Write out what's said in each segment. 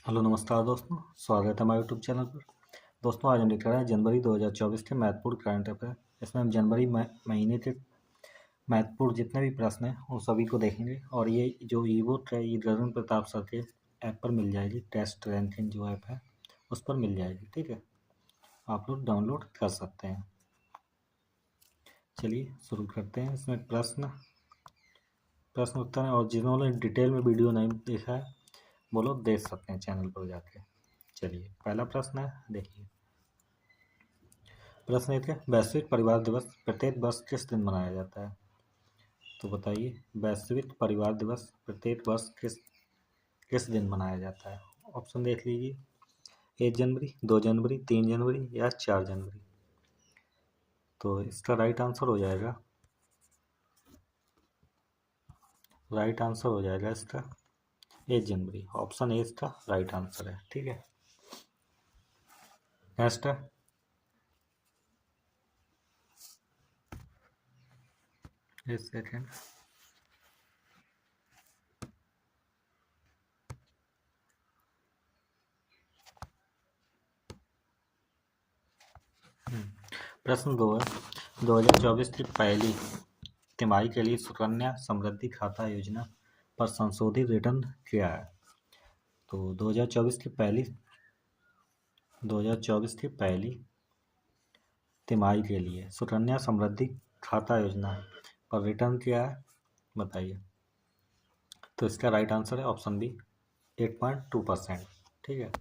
Hello नमस्कार दोस्तों, स्वागत है हमारे यूट्यूब चैनल पर। दोस्तों आज हम लेकर आए हैं जनवरी 2024 के महत्वपूर्ण करंट अफेयर। इसमें हम जनवरी महीने के महत्वपूर्ण जितने भी प्रश्न हैं उन सभी को देखेंगे और ये जो ई बुक है ये गगन प्रताप सर के ऐप पर मिल जाएगी। टेस्ट रैंकिंग जो ऐप है उस पर मिल जाएगी, ठीक है। आप लोग डाउनलोड कर सकते हैं। चलिए शुरू करते हैं। इसमें प्रश्न उत्तर हैं और जिन्होंने डिटेल में वीडियो नहीं देखा है वो लोग देख सकते हैं चैनल पर जाके। चलिए पहला प्रश्न है, देखिए। प्रश्न एक है, वैश्विक परिवार दिवस प्रत्येक वर्ष किस दिन मनाया जाता है? तो बताइए, वैश्विक परिवार दिवस प्रत्येक वर्ष किस दिन मनाया जाता है? ऑप्शन देख लीजिए, 1 जनवरी, 2 जनवरी, 3 जनवरी या 4 जनवरी। तो इसका राइट आंसर हो जाएगा इसका 1 जनवरी। ऑप्शन ए इसका राइट आंसर है, ठीक है। नेक्स्ट है, एक सेकेंड। प्रश्न 2 है, 2024 की पहली तिमाही के लिए सुकन्या समृद्धि खाता योजना पर संशोधित रिटर्न क्या है? तो 2024 की पहली तिमाही के लिए सुकन्या समृद्धि खाता योजना पर रिटर्न क्या है, बताइए। तो इसका राइट आंसर है ऑप्शन बी, 8.2%, ठीक है।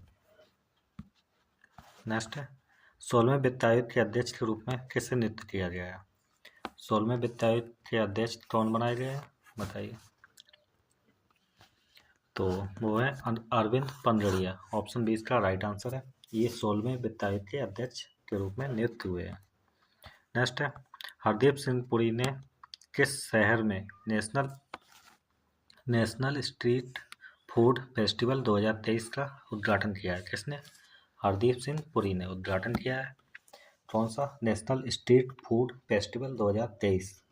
नेक्स्ट है, 16वें वित्त आयोग के अध्यक्ष के रूप में किसे नियुक्त किया गया है? 16वें वित्त आयोग के अध्यक्ष कौन बनाए गए हैं, बताइए। तो वो है अरविंद पनगड़िया। ऑप्शन बी इसका राइट आंसर है। ये 16वें वित्त आयोग के अध्यक्ष के रूप में नियुक्त हुए हैं। नेक्स्ट है, हरदीप सिंह पुरी ने किस शहर में नेशनल स्ट्रीट फूड फेस्टिवल 2023 का उद्घाटन किया है? किसने? हरदीप सिंह पुरी ने उद्घाटन किया है। कौन सा? National street food festival 2023।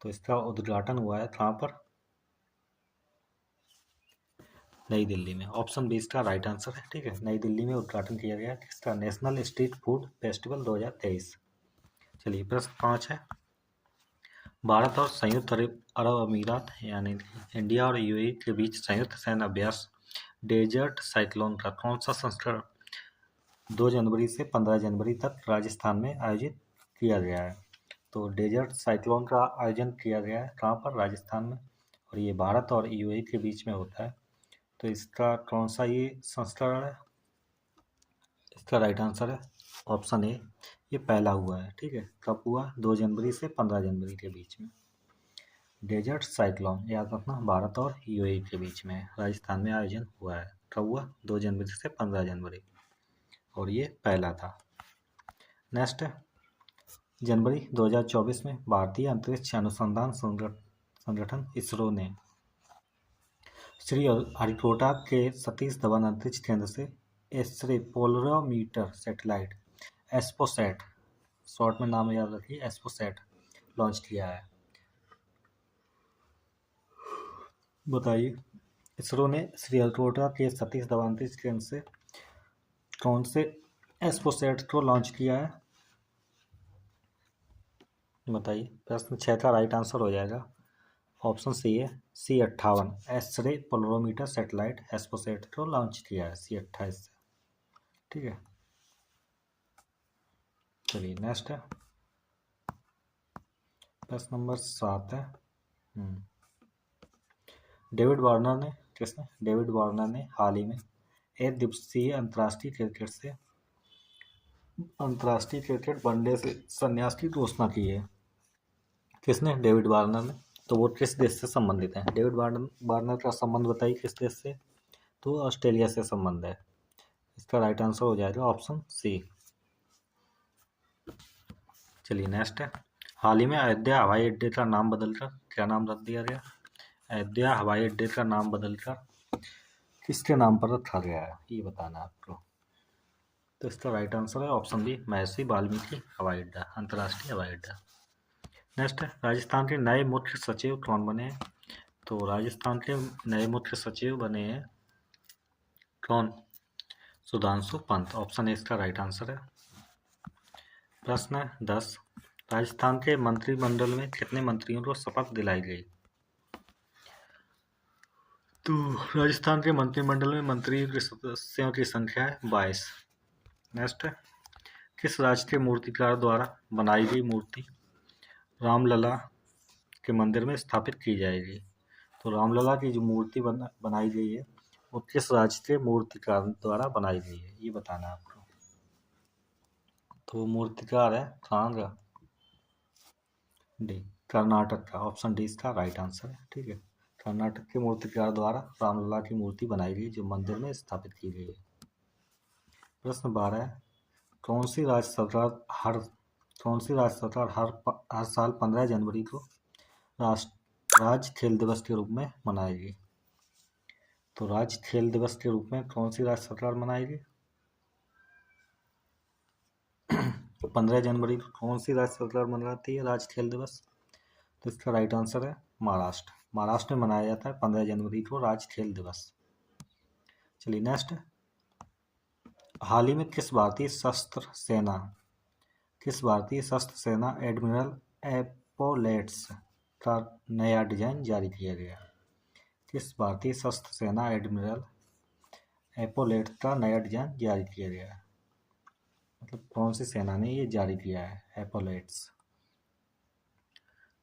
तो इसका उद्घाटन हुआ है कहाँ पर? नई दिल्ली में। ऑप्शन बी इसका राइट आंसर है, ठीक है। नई दिल्ली में उद्घाटन किया गया किसका? National street food festival 2023। चलिए प्रश्न 5 है, भारत और संयुक्त अरब अमीरात यानी इंडिया और यूएई के बीच संयुक्त सैन्य अभ्यास डेजर्ट साइक्लोन का कौन सा संस्करण 2 जनवरी से 15 जनवरी तक राजस्थान में आयोजित किया गया है? तो डेजर्ट साइक्लोन का आयोजन किया गया है कहाँ पर? राजस्थान में। और ये भारत और यूएई के बीच में होता है। तो इसका कौन सा ये संस्करण है? इसका राइट आंसर है ऑप्शन ए, ये पहला हुआ है, ठीक है। कब हुआ? 2 जनवरी से 15 जनवरी के बीच में। डेजर्ट साइक्लोन याद रखना, भारत और यूएई के बीच में राजस्थान में आयोजन हुआ है। कब हुआ? 2 जनवरी से 15 जनवरी, और ये पहला था। नेक्स्ट है, जनवरी 2024 में भारतीय अंतरिक्ष अनुसंधान संगठन इसरो ने श्री हरिकोटा के सतीश धवन अंतरिक्ष केंद्र से एस्रे पोलरोमीटर सैटेलाइट एस्पोसैट, शॉर्ट में नाम याद रखिए, एस्पोसैट लॉन्च किया है। बताइए, इसरो ने श्रीहरिकोटा के सतीश धवन अंतरिक्ष केंद्र से कौन से एस्पोसैट को लॉन्च किया है, बताइए। प्रश्न 6 का राइट आंसर हो जाएगा ऑप्शन सी है, C58 एस्रे पोलरोमीटर सैटेलाइट एस्पोसैट को लॉन्च किया है C28 से, ठीक है। चलिए नेक्स्ट है, प्रश्न नंबर 7 है। डेविड वार्नर ने हाल ही में एक दिवसीय अंतर्राष्ट्रीय क्रिकेट वनडे से संन्यास की घोषणा की है। किसने? डेविड वार्नर ने। तो वो किस देश से संबंधित है? डेविड वार्नर का संबंध बताइए किस देश से? तो ऑस्ट्रेलिया से संबंध है। इसका राइट आंसर हो जाएगा ऑप्शन सी। चलिए नेक्स्ट है, हाल ही में अयोध्या हवाई अड्डे का नाम बदलकर क्या नाम रख दिया गया? अयोध्या हवाई अड्डे का नाम बदलकर किसके नाम पर रखा गया है, ये बताना है आपको। तो इसका राइट आंसर है ऑप्शन बी, महर्षि वाल्मीकि हवाई अड्डा, अंतर्राष्ट्रीय हवाई अड्डा। नेक्स्ट है, राजस्थान के नए मुख्य सचिव कौन बने हैं? तो राजस्थान के नए मुख्य सचिव बने हैं कौन? सुधांशु पंत। ऑप्शन ए इसका राइट आंसर है। प्रश्न 10, राजस्थान के मंत्रिमंडल में कितने मंत्रियों को शपथ दिलाई गई? तो राजस्थान के मंत्रिमंडल में मंत्रियों के सदस्यों की संख्या है 22। नेक्स्ट, किस राष्ट्रीय मूर्तिकार द्वारा बनाई गई मूर्ति रामलला के मंदिर में स्थापित की जाएगी? तो रामलला की जो मूर्ति बनाई गई है वो किस राष्ट्रीय मूर्तिकार द्वारा बनाई गई है, ये बताना है आपको। तो वो मूर्तिकार है कहाँ का? डी, कर्नाटक का। ऑप्शन डी इसका राइट आंसर है। ठीक है, कर्नाटक के मूर्तिकार द्वारा रामलला की मूर्ति बनाई गई जो मंदिर में स्थापित की गई है। प्रश्न 12 है, कौन सी राज्य सरकार हर साल 15 जनवरी को राज्य खेल दिवस के रूप में मनाएगी? तो राज्य खेल दिवस के रूप में कौन सी राज्य सरकार मनाएगी? 15 जनवरी को कौन सी राज्य सरकार मनाती है राज्य खेल दिवस? तो इसका राइट आंसर है महाराष्ट्र। महाराष्ट्र में मनाया जाता है 15 जनवरी को राज्य खेल दिवस। चलिए नेक्स्ट, हाल ही में किस भारतीय सशस्त्र सेना एडमिरल एपोलेट्स का नया डिजाइन जारी किया गया? किस भारतीय सशस्त्र सेना एडमिरल एपोलेट्स का नया डिजाइन जारी किया गया? मतलब कौन सी सेना ने ये जारी किया है एपोलेट्स?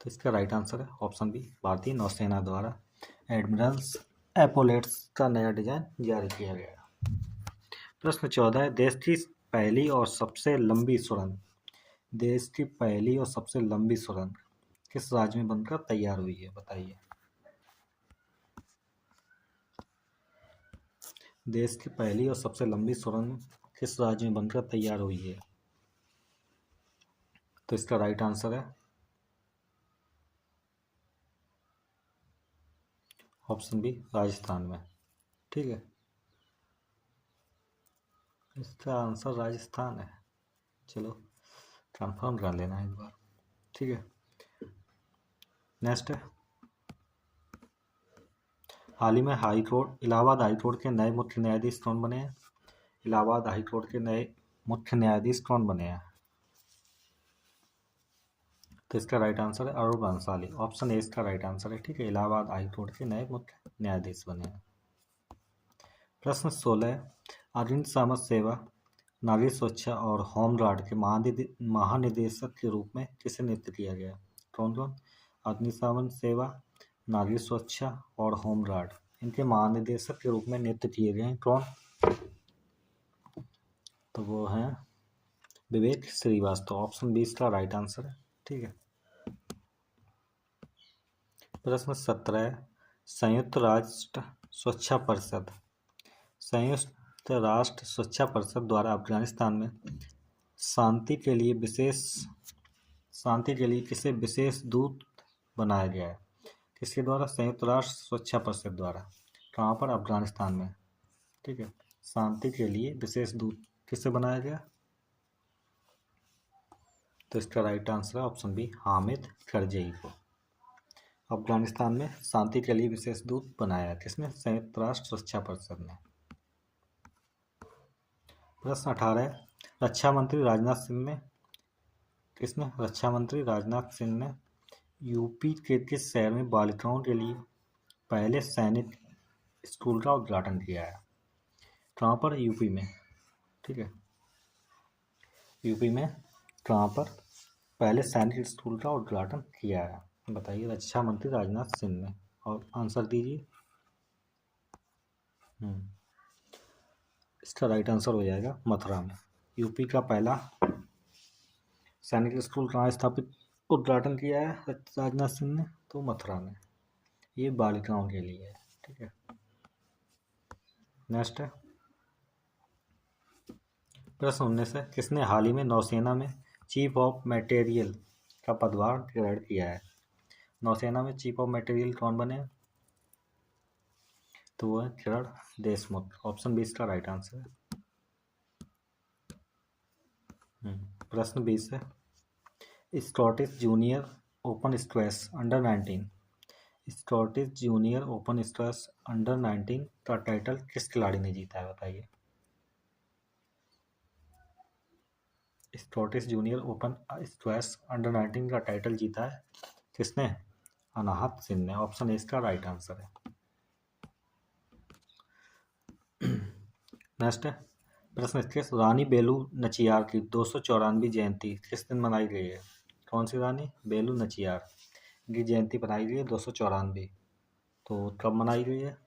तो इसका राइट आंसर है ऑप्शन बी, भारतीय नौसेना द्वारा एडमिरल्स एपोलेट्स का नया डिजाइन जारी किया गया। प्रश्न 14 है, देश की पहली और सबसे लंबी सुरंग किस राज्य में बनकर तैयार हुई है, बताइए। देश की पहली और सबसे लंबी सुरंग किस राज्य में बनकर तैयार हुई है? तो इसका राइट आंसर है ऑप्शन बी, राजस्थान में। ठीक है, इसका आंसर राजस्थान है। चलो कंफर्म कर लेना एक बार। ठीक है, नेक्स्ट है, हाल ही में इलाहाबाद हाईकोर्ट के नए मुख्य न्यायाधीश कौन बने हैं? इलाहाबाद हाईकोर्ट के नए मुख्य न्यायाधीश कौन बने हैं? तो इसका राइट आंसर है अरुण अंसाली। ऑप्शन ए इसका राइट आंसर है। ठीक है, इलाहाबाद हाईकोर्ट के नए मुख्य न्यायाधीश बने हैं। प्रश्न 16, अग्निशमन सेवा, नागरिक सुरक्षा और होमगार्ड के महानिदेशक के रूप में किसे नियुक्त किया गया? कौन कौन? अग्निशमन सेवा, नागरिक सुरक्षा और होमगार्ड, इनके महानिदेशक के रूप में नियुक्त किए गए हैं कौन? तो वो हैं विवेक श्रीवास्तव। ऑप्शन बी इसका राइट आंसर है। ठीक है, प्रश्न 17, संयुक्त राष्ट्र सुरक्षा परिषद द्वारा अफगानिस्तान में शांति के लिए किसे विशेष दूत बनाया गया है? किसके द्वारा? संयुक्त राष्ट्र सुरक्षा परिषद द्वारा। कहाँ पर? अफगानिस्तान में। ठीक है, शांति के लिए विशेष दूत किसे बनाया गया? तो इसका राइट आंसर है ऑप्शन बी, हामिद करजई को। अफगानिस्तान में शांति के लिए विशेष दूत बनाया किसने? संयुक्त राष्ट्र सुरक्षा परिषद ने। प्रश्न 18, रक्षा मंत्री राजनाथ सिंह ने यूपी के किस शहर में बालिकाओं के लिए पहले सैनिक स्कूल का उद्घाटन किया है? कहाँ पर? यूपी में। ठीक है, यूपी में कहाँ पर पहले सैनिक स्कूल का उद्घाटन किया है, बताइए। रक्षा मंत्री राजनाथ सिंह ने। और आंसर दीजिए। इसका राइट आंसर हो जाएगा मथुरा में। यूपी का पहला सैनिक स्कूल कहाँ स्थापित उद्घाटन किया है राजनाथ सिंह ने? तो मथुरा में। ये बालिकाओं के लिए है। ठीक है, नेक्स्ट है, प्रश्न 19 है, किसने हाल ही में नौसेना में चीफ ऑफ मटेरियल का पदभार ग्रहण किया है? नौसेना में चीफ ऑफ मटेरियल कौन बने? तो वो है किरण देशमुख। ऑप्शन बी इसका राइट आंसर है। प्रश्न 20 है, Scottish junior open squash under 19 Scottish junior open squash under 19 का टाइटल किस खिलाड़ी ने जीता है बताइए। Scottish junior open squash under 19 का टाइटल जीता है किसने? अनाहत सिंह ने। ऑप्शन ए इसका राइट आंसर है। नेक्स्ट है प्रश्न 21, रानी बेलू नचियार की 294वीं जयंती किस दिन मनाई गई है? कौन सी रानी? बेलू नचियार की जयंती मनाई गई है 294, तो कब मनाई गई है?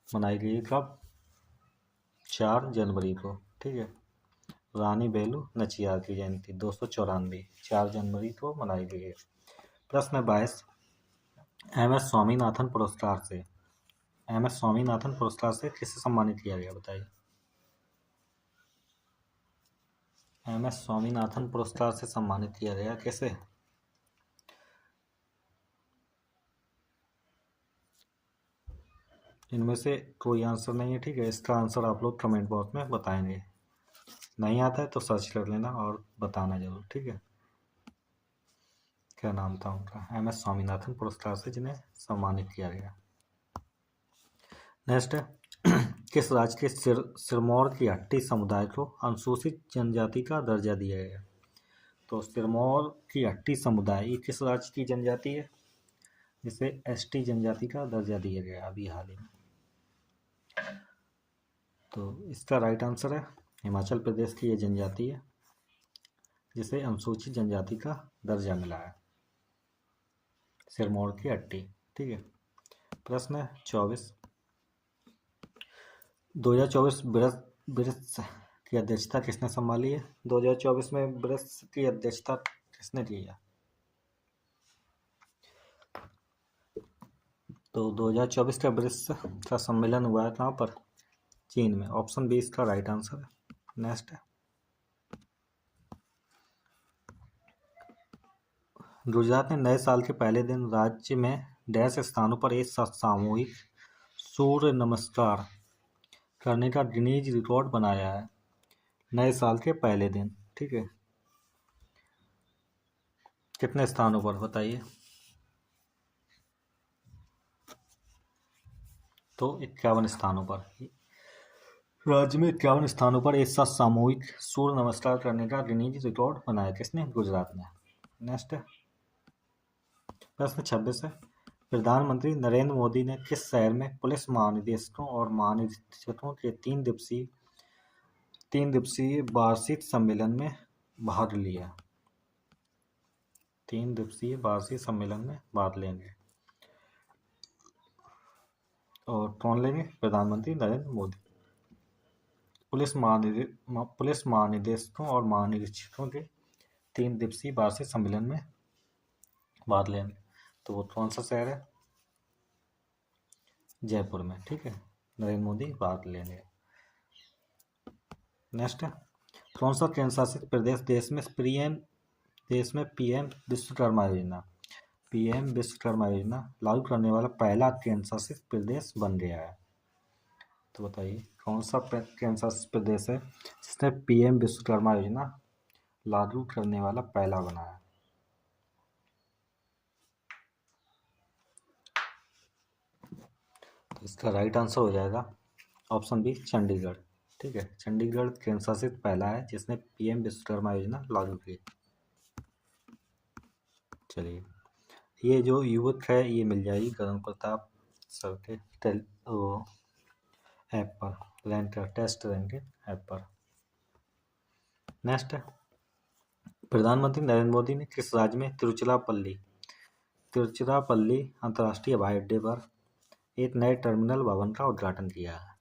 मनाई गई कब? 4 जनवरी को। ठीक है, रानी बेलू नचियार की जयंती 294 4 जनवरी को मनाई गई है। प्रश्न 22, एम एस स्वामीनाथन पुरस्कार से किसे सम्मानित किया गया बताइए। एम एस स्वामीनाथन पुरस्कार से सम्मानित किया गया कैसे? इनमें से कोई आंसर नहीं है। ठीक है, इसका आंसर आप लोग कमेंट बॉक्स में बताएंगे। नहीं आता है तो सर्च कर लेना और बताना जरूर। ठीक है, क्या नाम था उनका? एम एस स्वामीनाथन पुरस्कार से जिन्हें सम्मानित किया गया। नेक्स्ट है किस राज्य के सिरमौर की हट्टी समुदाय को अनुसूचित जनजाति का दर्जा दिया गया? तो सिरमौर की हट्टी समुदाय ये किस राज्य की जनजाति है जिसे एसटी जनजाति का दर्जा दिया गया अभी हाल ही में? तो इसका राइट आंसर है हिमाचल प्रदेश की ये जनजाति है जिसे अनुसूचित जनजाति का दर्जा मिला है, सिरमौर की हट्टी। ठीक है, प्रश्न 24, 2024 ब्रिक्स की अध्यक्षता किसने संभाली है? 2024 में ब्रिक्स की अध्यक्षता किसने की है? तो 2024 का ब्रिक्स का सम्मेलन हुआ है कहाँ पर? चीन में। ऑप्शन बी इसका राइट आंसर है। नेक्स्ट है गुजरात ने नए साल के पहले दिन राज्य में डैश स्थानों पर एक साथ सामूहिक सूर्य नमस्कार करने का गिनीज रिकॉर्ड बनाया है। नए साल के पहले दिन। ठीक है, कितने स्थानों पर बताइए? तो 51 स्थानों पर। राज्य में 51 स्थानों पर एक साथ सामूहिक सूर्य नमस्कार करने का गिनीज रिकॉर्ड बनाया किसने? गुजरात ने। नेक्स्ट है प्रश्न 26 है प्रधानमंत्री नरेंद्र मोदी ने किस शहर में पुलिस महानिदेशकों और महानिरीक्षकों के 3 दिवसीय वार्षिक सम्मेलन में भाग लिया? 3 दिवसीय वार्षिक सम्मेलन में भाग लेंगे और कौन लेंगे? प्रधानमंत्री नरेंद्र मोदी। पुलिस महानिदेशकों और महानिरीक्षकों के 3 दिवसीय वार्षिक सम्मेलन में भाग लेंगे। तो वो कौन सा शहर है? जयपुर में। ठीक है, नरेंद्र मोदी भाग लेंगे। नेक्स्ट है कौन सा केंद्र शासित प्रदेश देश में पीएम विश्वकर्मा योजना लागू करने वाला पहला केंद्र शासित प्रदेश बन गया है? तो बताइए कौन सा केंद्र शासित प्रदेश है जिसने पीएम विश्वकर्मा योजना लागू करने वाला पहला बना है? तो इसका राइट आंसर हो जाएगा ऑप्शन बी चंडीगढ़। ठीक है, चंडीगढ़ केंद्र शासित पहला है जिसने पीएम विश्वकर्मा योजना लागू की। चलिए, ये जो युवक है ये मिल जाएगी गगन प्रताप सर के ऐप पर, टेस्ट रैंकिंग ऐप पर। नेक्स्ट है प्रधानमंत्री नरेंद्र मोदी ने किस राज्य में तिरुचिरापल्ली अंतर्राष्ट्रीय हवाई अड्डे पर एक नए टर्मिनल भवन का उद्घाटन किया है?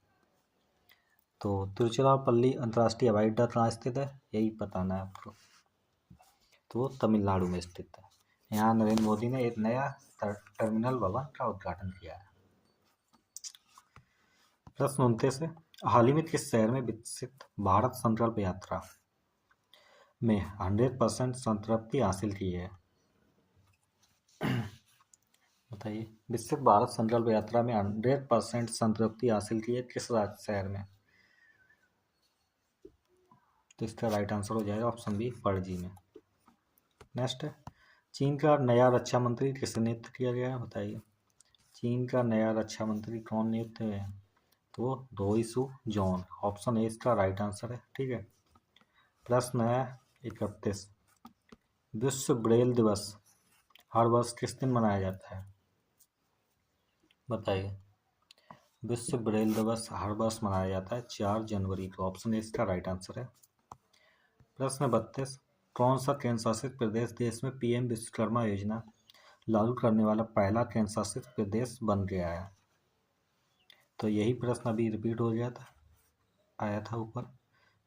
तो तिरुचिरापल्ली अंतर्राष्ट्रीय हवाई अड्डा कहाँ स्थित है यही बताना है आपको। तो वो तमिलनाडु में स्थित है। यहाँ नरेंद्र मोदी ने एक नया टर्मिनल भवन का उद्घाटन किया है। प्रश्न 29 है हाल ही में किस शहर में विकसित भारत संकल्प यात्रा में 100% संतृप्ति हासिल की है? बताइए, विकसित भारत संकल्प यात्रा में 100% संतृप्ति हासिल की है किस शहर में? तो इसका राइट आंसर हो जाएगा ऑप्शन बी पणजी में। नेक्स्ट है, चीन का नया रक्षा मंत्री किसे नियुक्त किया गया है, बताइए। चीन का नया रक्षा मंत्री कौन नियुक्त है, तो रोइसू जॉन, ऑप्शन ए इसका राइट आंसर है। ठीक है, प्रश्न है 31, विश्व ब्रेल दिवस हर वर्ष किस दिन मनाया जाता है, बताइए। विश्व ब्रेल दिवस हर वर्ष मनाया जाता है 4 जनवरी को, ऑप्शन ए इसका राइट आंसर है। प्रश्न 32, कौन सा केंद्र शासित प्रदेश देश में पीएम विश्वकर्मा योजना लागू करने वाला पहला केंद्र शासित प्रदेश बन गया है, तो यही प्रश्न अभी रिपीट हो गया था, आया था ऊपर,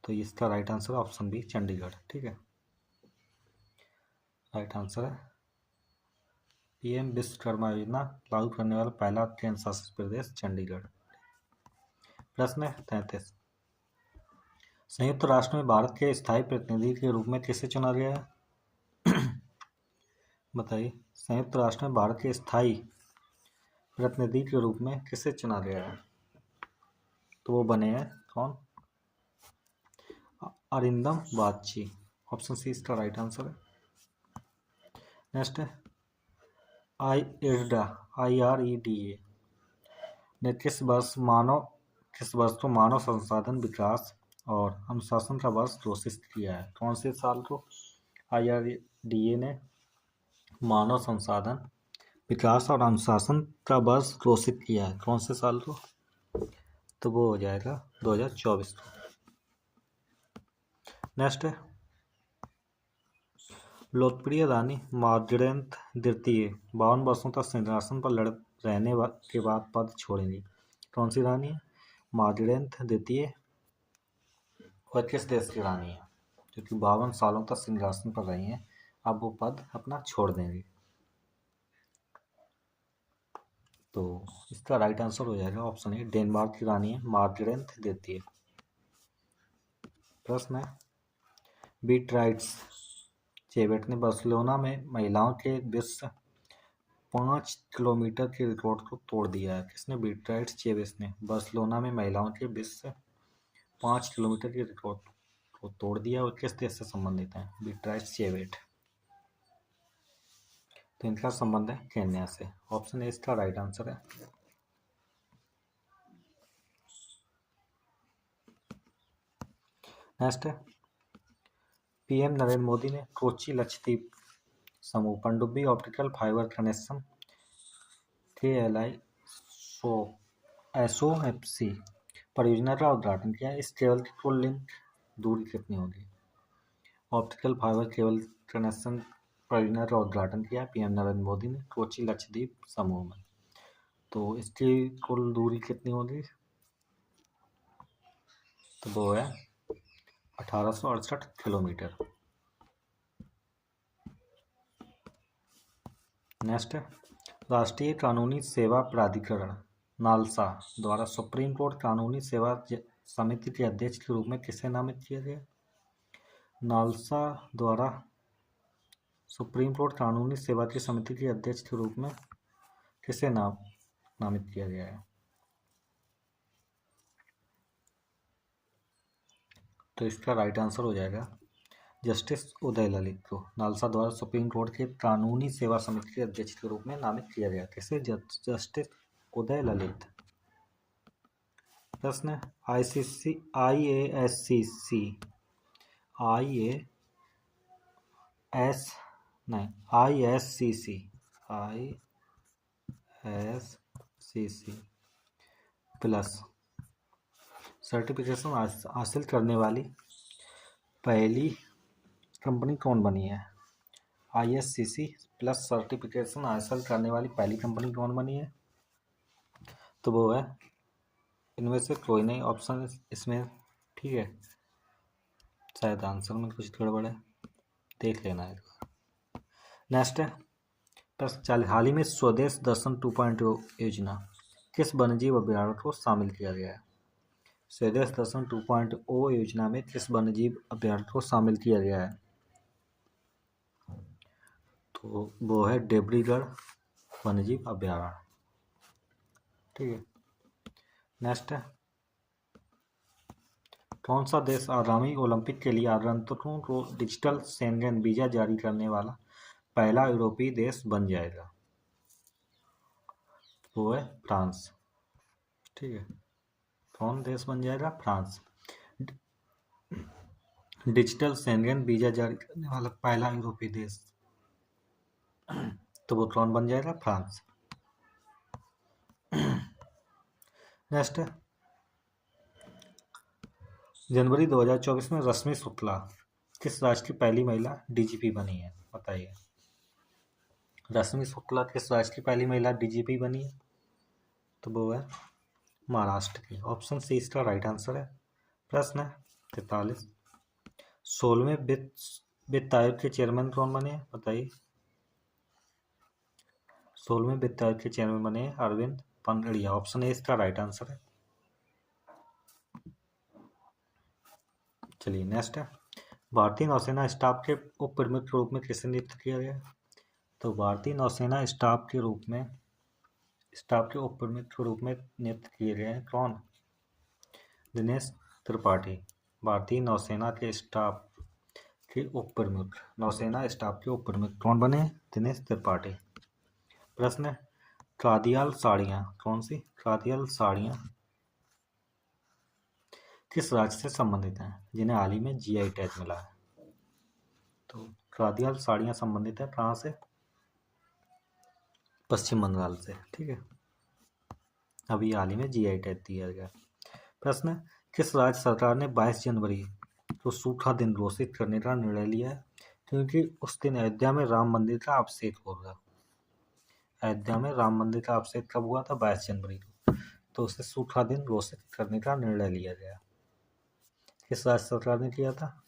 तो इसका right answer option B Chandigarh. ठीक है, राइट आंसर है पीएम विश्वकर्मा योजना लागू करने वाला पहला केंद्र शासित प्रदेश चंडीगढ़। प्रश्न है 33, संयुक्त राष्ट्र में भारत के स्थायी प्रतिनिधि के रूप में किसे चुना गया है, बताइए। संयुक्त राष्ट्र में भारत के स्थायी प्रतिनिधि के रूप में किसे चुना गया है, तो वो बने हैं कौन, अरिंदम बागची, ऑप्शन सी इसका राइट आंसर है। नेक्स्ट है, IREDA ने किस वर्ष को मानव संसाधन विकास और अनुशासन का वर्ष घोषित किया है, कौन से साल को IREDA ने मानव संसाधन विकास और अनुशासन का वर्ष घोषित किया है, कौन से साल को, तो वो हो जाएगा 2024 को। नेक्स्ट है, लोकप्रिय रानी मार्गरेट द्वितीय 52 वर्षों तक सिंहासन पर रहने के बाद पद छोड़ेंगी, कौन सी रानी है, मार्गरेट द्वितीय, वह किस देश की रानी है, क्योंकि 52 सालों तक सिंहासन पर रही हैं, अब वो पद अपना छोड़ देंगी, तो इसका राइट आंसर हो जाएगा ऑप्शन ए, डेनमार्क की रानी है मार्गरेट द्वितीय। प्रश्न है, बीट्राइट्स चेवेट ने बार्सिलोना में महिलाओं के विश्व 5 किलोमीटर के रिकॉर्ड को तोड़ दिया है, किसने, बीट्राइट्स चेवेट ने बार्सिलोना में महिलाओं के विश्व 5 किलोमीटर के रिकॉर्ड को तोड़ दिया, और किस देश से संबंधित है, बीट्राइट्स चेवेट, तो इनका संबंध है केन्या से, ऑप्शन ए इसका राइट आंसर है। नेक्स्ट है, पीएम नरेंद्र मोदी ने कोची लक्षद्वीप समूह पनडुब्बी optical fibre connection KLI SOFC परियोजना का उद्घाटन किया, इस केबल की कुल लिंक दूरी कितनी होगी, ऑप्टिकल फाइबर केबल कनेक्शन परियोजना का उद्घाटन किया पीएम नरेंद्र मोदी ने कोची लक्षद्वीप समूह में, तो इसकी कुल दूरी कितनी होगी, तो वो है 1868 किलोमीटर। नेक्स्ट है, राष्ट्रीय कानूनी सेवा प्राधिकरण नालसा द्वारा सुप्रीम कोर्ट कानूनी सेवा समिति के अध्यक्ष के रूप में किसे नामित किया गया, नालसा द्वारा सुप्रीम कोर्ट कानूनी सेवा की समिति के अध्यक्ष के रूप में किसे नामित किया गया है, तो इसका राइट आंसर हो जाएगा जस्टिस उदय ललित को नालसा द्वारा सुप्रीम कोर्ट के कानूनी सेवा समिति के अध्यक्ष के रूप में नामित किया गया, किसे, जस्टिस उदय ललित। प्रश्न IASCC प्लस सर्टिफिकेशन हासिल करने वाली पहली कंपनी कौन बनी है, IASCC प्लस सर्टिफिकेशन हासिल करने वाली पहली कंपनी कौन बनी है, तो वो है इनमें से कोई नहीं, ऑप्शन इसमें, ठीक है, शायद आंसर में कुछ गड़बड़ है, देख लेना है। नेक्स्ट है, प्रश्न हाल ही में स्वदेश दर्शन 2.0 योजना किस वन्यजीव अभ्यारण्य को शामिल किया गया है, स्वदेश दर्शन 2.0 योजना में किस वन्यजीव अभ्यारण्य को शामिल किया गया है, तो वो है देवरीगढ़ वन्यजीव अभ्यारण्य। ठीक है, नेक्स्ट है, कौन सा देश आगामी ओलंपिक के लिए आगंतुकों को डिजिटल शेंगेन वीजा जारी करने वाला पहला यूरोपीय देश बन जाएगा? वो है फ्रांस। ठीक है, कौन देश बन जाएगा? फ्रांस। डिजिटल शेंगेन वीजा जारी करने वाला पहला यूरोपीय देश, तो वो कौन बन जाएगा? फ्रांस। नेक्स्ट है, जनवरी 2024 में रश्मि शुक्ला किस राज्य की पहली महिला डीजीपी बनी है? बताइए, रश्मि शुक्ला किस राज्य की पहली महिला डीजीपी बनी है? तो वो है महाराष्ट्र की। ऑप्शन सी इसका राइट आंसर है। प्रश्न है 43, 16वें वित्त आयोग के चेयरमैन कौन बने हैं? बताइए, 16वें वित्त आयोग के चेयरमैन बने हैं अरविंद पनगड़िया। ऑप्शन ए इसका राइट आंसर है। चलिए नेक्स्ट है, भारतीय नौसेना स्टाफ के उप प्रमुख के रूप में किसे नियुक्त किया गया? तो भारतीय नौसेना स्टाफ के उप प्रमुख के रूप में नियुक्त किए गए हैं कौन? दिनेश त्रिपाठी। भारतीय नौसेना के स्टाफ के उप प्रमुख, नौसेना स्टाफ के उप प्रमुख कौन बने? दिनेश त्रिपाठी। प्रश्न है, खादियाल साड़ियाँ, कौन सी खादियाल साड़ियाँ किस राज्य से संबंधित हैं जिन्हें हाल ही में जीआई टैग मिला है? तो खादियाल साड़ियाँ संबंधित है कहाँ से? पश्चिम बंगाल से। ठीक है, अभी हाल ही में जीआई टैग दिया गया। प्रश्न है, किस राज्य सरकार ने 22 जनवरी को सूखा दिन घोषित करने का निर्णय लिया है क्योंकि उस दिन अयोध्या में राम मंदिर का अभिषेक होगा? अयोध्या में राम मंदिर का अभिषेक कब हुआ था? 22 जनवरी को। तो उसे सूखा दिन घोषित करने का निर्णय लिया गया। किस राज्य सरकार ने किया था?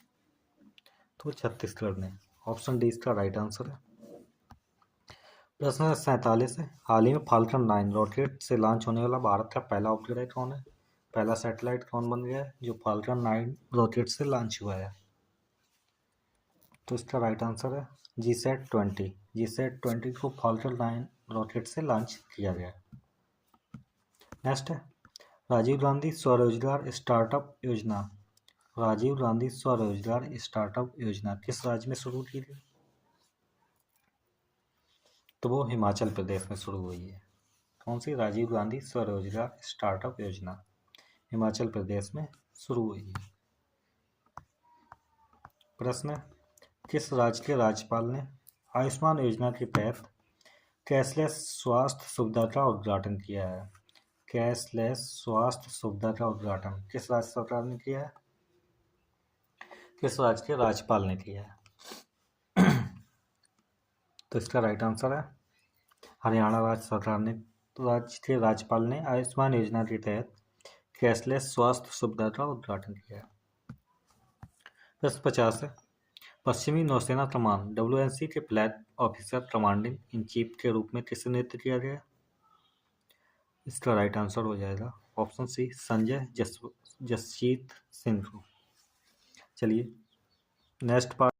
तो छत्तीसगढ़ ने। ऑप्शन डी इसका राइट आंसर है। प्रश्न 47 है, हाल ही में फाल्कन 9 रॉकेट से लॉन्च होने वाला भारत का पहला उपग्रह कौन है? पहला सैटेलाइट कौन बन गया है जो फाल्कन 9 रॉकेट से लॉन्च हुआ है? तो इसका राइट आंसर है GSAT-20। GSAT-20 को फाल्कन 9 रॉकेट से लॉन्च किया गया। नेक्स्ट है, राजीव गांधी स्वरोजगार स्टार्टअप योजना, राजीव गांधी स्वरोजगार स्टार्टअप योजना किस राज्य में शुरू की गई? तो वो हिमाचल प्रदेश में शुरू हुई है। कौन सी? राजीव गांधी स्वरोजगार स्टार्टअप योजना हिमाचल प्रदेश में शुरू हुई है। प्रश्न है, किस राज्य के राज्यपाल ने आयुष्मान योजना के तहत कैशलेस स्वास्थ्य सुविधा का उद्घाटन किया है? कैशलेस स्वास्थ्य सुविधा का उद्घाटन किस राज्य सरकार ने किया है? किस राज्य के राज्यपाल ने किया है? तो इसका राइट आंसर है हरियाणा राज्य सरकार ने, राज्य के राज्यपाल ने आयुष्मान योजना के तहत कैशलेस स्वास्थ्य सुविधा का उद्घाटन किया। प्रश्न 50 है, पश्चिमी नौसेना कमान WNC के flag officer commanding in chief के रूप में किसे नियुक्त किया गया? इसका राइट आंसर हो जाएगा ऑप्शन सी संजय जसजीत सिंह को। चलिए नेक्स्ट पार्ट